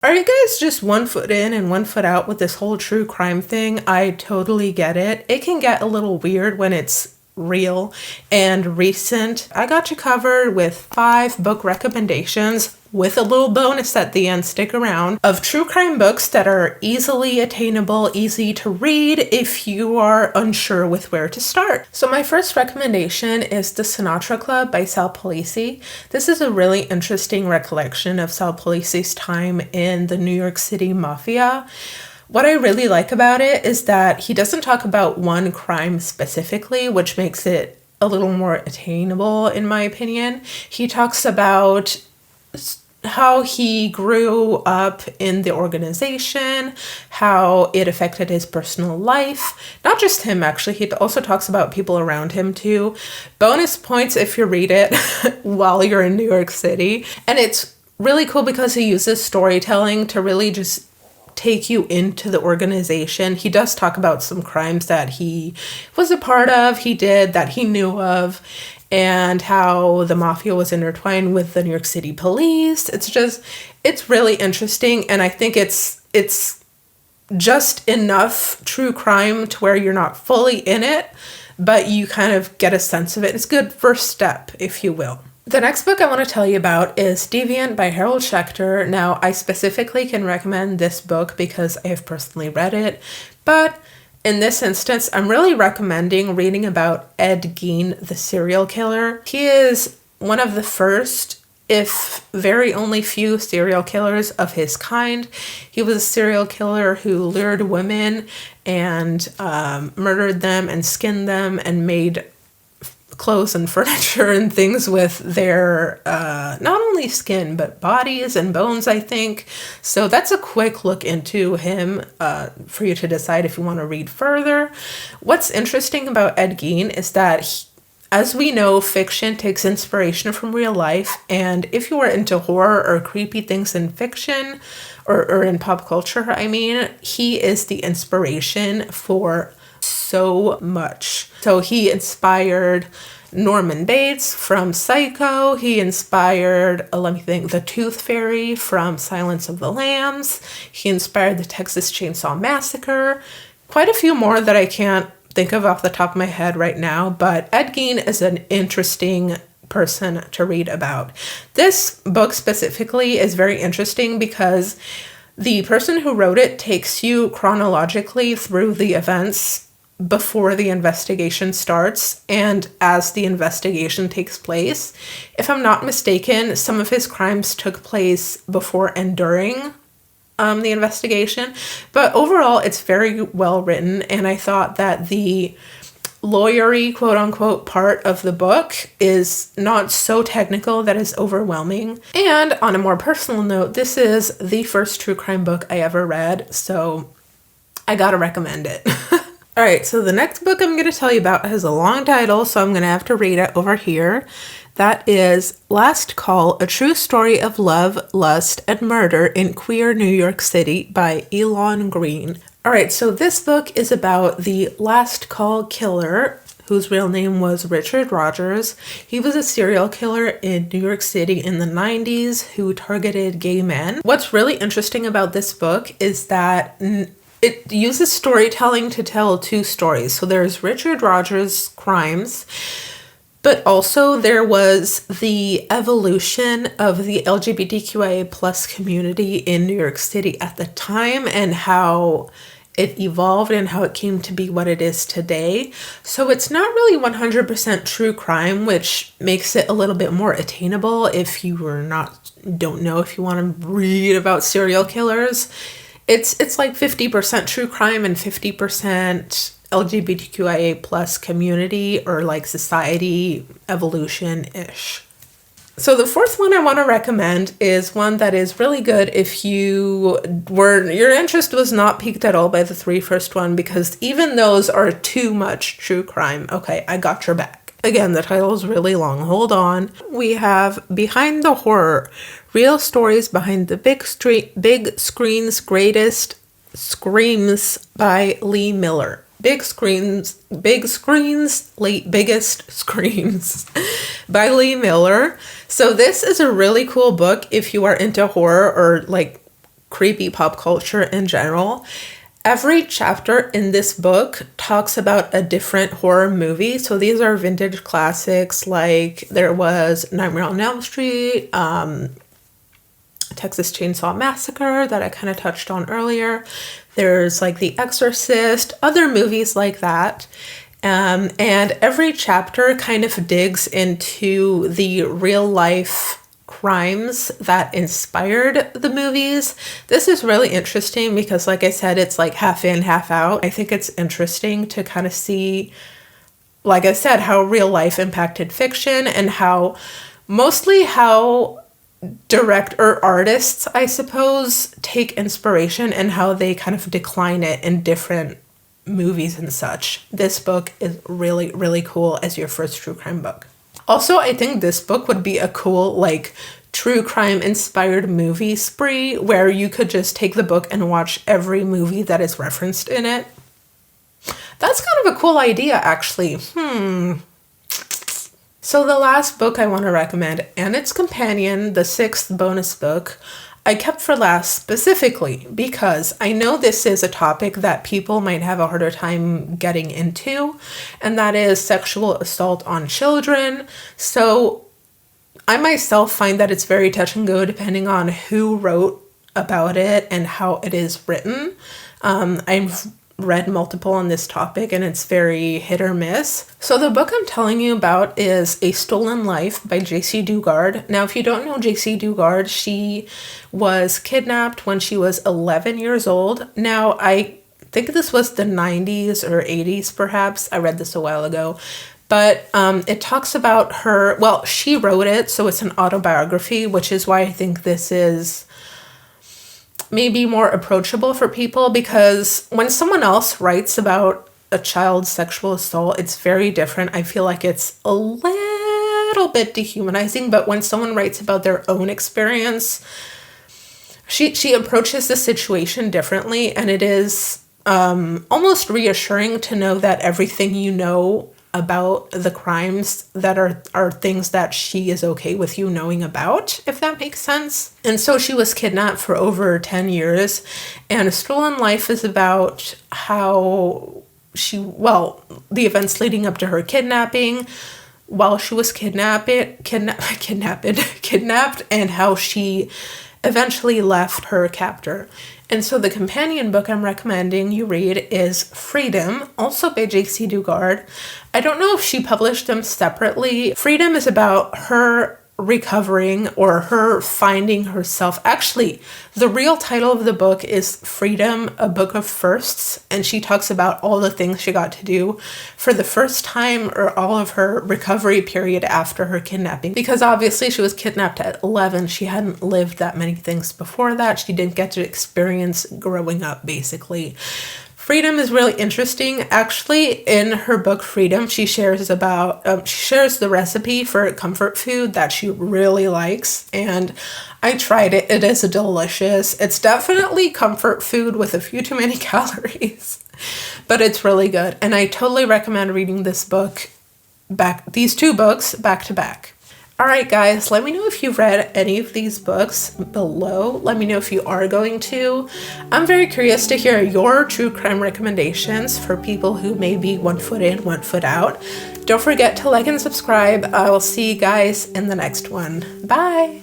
Are you guys just one foot in and one foot out with this whole true crime thing? I totally get it. It can get a little weird when it's real and recent. I got you covered with 5 book recommendations with a little bonus at the end, stick around, of true crime books that are easily attainable, easy to read if you are unsure with where to start. So my first recommendation is The Sinatra Club by Sal Polisi. This is a really interesting recollection of Sal Polisi's time in the New York City Mafia. What I really like about it is that he doesn't talk about one crime specifically, which makes it a little more attainable in my opinion. He talks about how he grew up in the organization, how it affected his personal life. Not just him, actually. He also talks about people around him, too. Bonus points if you read it while you're in New York City. And it's really cool because he uses storytelling to really just take you into the organization. He does talk about some crimes that he was a part of, he did, that he knew of, and how the mafia was intertwined with the New York City police. It's really interesting, and I think it's just enough true crime to where you're not fully in it, but you kind of get a sense of it. It's a good first step, if you will. The next book I want to tell you about is Deviant by Schechter. Now, I specifically can recommend this book because I have personally read it, but in this instance, I'm really recommending reading about Ed Gein, the serial killer. He is one of the first, if very only few, serial killers of his kind. He was a serial killer who lured women and murdered them and skinned them and made clothes and furniture and things with their not only skin but bodies and bones, I think. So that's a quick look into him for you to decide if you want to read further. What's interesting about Ed Gein is that as we know, fiction takes inspiration from real life, and if you are into horror or creepy things in fiction or in pop culture, I mean, he is the inspiration for so much. So he inspired Norman Bates from Psycho. He inspired, the Tooth Fairy from Silence of the Lambs. He inspired the Texas Chainsaw Massacre. Quite a few more that I can't think of off the top of my head right now, but Ed Gein is an interesting person to read about. This book specifically is very interesting because the person who wrote it takes you chronologically through the events before the investigation starts and as the investigation takes place. If I'm not mistaken, some of his crimes took place before and during the investigation, but overall it's very well written, and I thought that the lawyery quote-unquote part of the book is not so technical that it's overwhelming. And on a more personal note, this is the first true crime book I ever read, so I gotta recommend it. All right, so the next book I'm going to tell you about has a long title, so I'm going to have to read it over here. That is Last Call, A True Story of Love, Lust, and Murder in Queer New York City by Elon Green. All right, so this book is about the Last Call killer, whose real name was Richard Rogers. He was a serial killer in New York City in the 90s who targeted gay men. What's really interesting about this book is that it uses storytelling to tell 2 stories. So there's Richard Rogers' crimes, but also there was the evolution of the LGBTQIA plus community in New York City at the time and how it evolved and how it came to be what it is today. So it's not really 100% true crime, which makes it a little bit more attainable if you don't know if you want to read about serial killers. It's like 50% true crime and 50% LGBTQIA plus community or like society evolution-ish. So the fourth one I want to recommend is one that is really good if your interest was not piqued at all by the 3 first one, because even those are too much true crime. Okay, I got your back. Again, the title is really long. Hold on. We have Behind the Horror, Real Stories Behind the Big Screen's Greatest Screams by Lee Mellor. Biggest Screams by Lee Mellor. So this is a really cool book if you are into horror or like creepy pop culture in general. Every chapter in this book talks about a different horror movie. So these are vintage classics, like there was Nightmare on Elm Street, Texas Chainsaw Massacre that I kind of touched on earlier. There's like The Exorcist, other movies like that. And every chapter kind of digs into the real life crimes that inspired the movies. This is really interesting because, like I said, it's like half in, half out. I think it's interesting to kind of see, like I said, how real life impacted fiction and how director artists, I suppose, take inspiration and how they kind of decline it in different movies and such. This book is really, really cool as your first true crime book. Also, I think this book would be a cool, like, true crime inspired movie spree where you could just take the book and watch every movie that is referenced in it. That's kind of a cool idea, actually. So the last book I want to recommend, and its companion, the 6th bonus book, I kept for last specifically because I know this is a topic that people might have a harder time getting into, and that is sexual assault on children. So I myself find that it's very touch and go depending on who wrote about it and how it is written. I've read multiple on this topic and it's very hit or miss. So the book I'm telling you about is A Stolen Life by Jaycee Dugard. Now, if you don't know Jaycee Dugard, she was kidnapped when she was 11 years old. Now, I think this was the 90s or 80s perhaps. I read this a while ago. But it talks about her, well, she wrote it, so it's an autobiography, which is why I think this is maybe more approachable for people, because when someone else writes about a child's sexual assault, it's very different. I feel like it's a little bit dehumanizing, but when someone writes about their own experience, she approaches the situation differently, and it is almost reassuring to know that everything you know about the crimes that are things that she is okay with you knowing about, if that makes sense. And so she was kidnapped for over 10 years, and A Stolen Life is about how the events leading up to her kidnapping, while she was kidnapped, and how she eventually left her captor. And so the companion book I'm recommending you read is Freedom, also by Jaycee Dugard. I don't know if she published them separately. Freedom is about her recovering or her finding herself. Actually, the real title of the book is Freedom, A Book of Firsts, and she talks about all the things she got to do for the first time or all of her recovery period after her kidnapping. Because obviously she was kidnapped at 11. She hadn't lived that many things before that. She didn't get to experience growing up, basically. Freedom is really interesting. Actually, in her book Freedom, she shares the recipe for comfort food that she really likes, and I tried it. It is delicious. It's definitely comfort food with a few too many calories, but it's really good, and I totally recommend reading these two books back to back. Alright guys, let me know if you've read any of these books below. Let me know if you are going to. I'm very curious to hear your true crime recommendations for people who may be 1 foot in, 1 foot out. Don't forget to like and subscribe. I will see you guys in the next one. Bye!